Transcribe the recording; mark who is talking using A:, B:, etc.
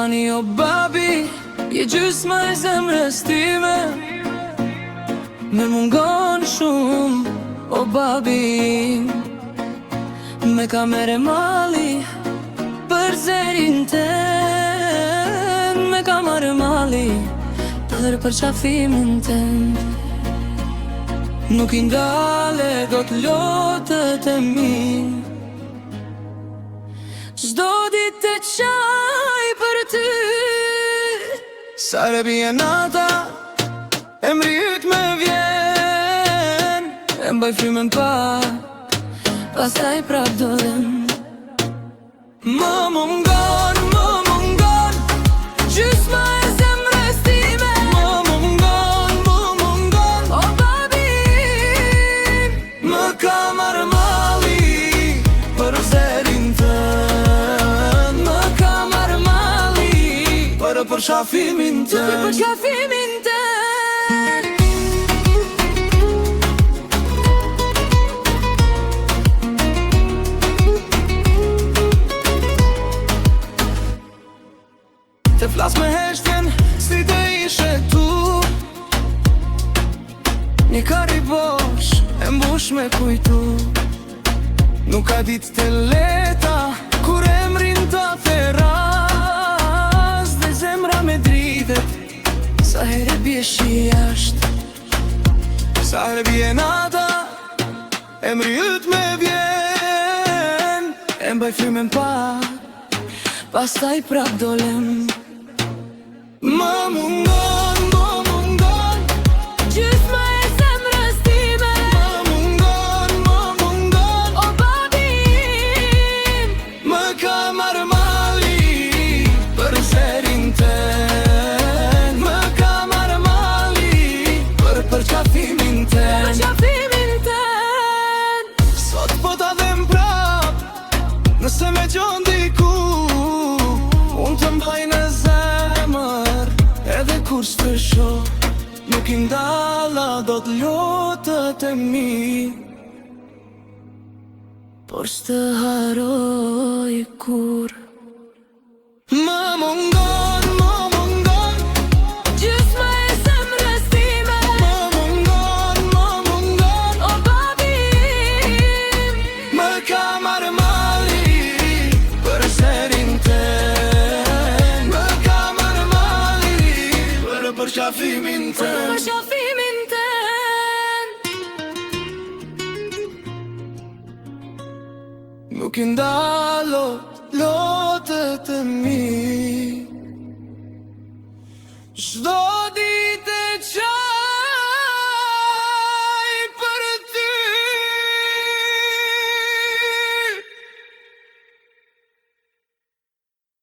A: Tani o babi, je gjysma e zemrës time. Me mungon shumë, o babi. Me kamere mali për zerin ten. Me kamere mali për qafimin ten. Nuk i ndale do t'lotët e mi. Çdo ditë e qaj për ty. Sa re bie nata, emri yt me vjen. E mbaj frymën pak, pastaj prap dolem. Më mungon, gjysma e zemrës time. Më mungon, o babi. Më ka marrë mali për zerin tën. Më ka marrë mali për qafimin tën. Për qafimin tën. Të flas me heshtjen si të ishe tu. Një kari bosh e mbush me kujtu. Nuk ka ditë të leta kur emrin të theras. Dhe zemra me dritet sa here bie shi jasht. Sa here bie nata, emri yt me vjen. E mbaj frymën pak, pastaj prap dolem. Më mungon, gjysma e zemrës time. Më mungon, o babi. Më ka marrë mali për zerin ten. Më ka marrë mali për qafimin ten. Për qafimin ten. Sot po ta dhem prap, nëse me gjon diku. Unë të mbaj në zemër, edhe kur s'të shoh. Nuk i ndalla do t'lotët e mi, por s'të haroj kur. Më mungon, gjysma e zemrës time. Më mungon, o babi. Më ka marrë mali për zerin ten. Më ka marrë mali për qafimin ten. Për qafimin ten. Nuk i ndalo lotët e mi. Çdo ditë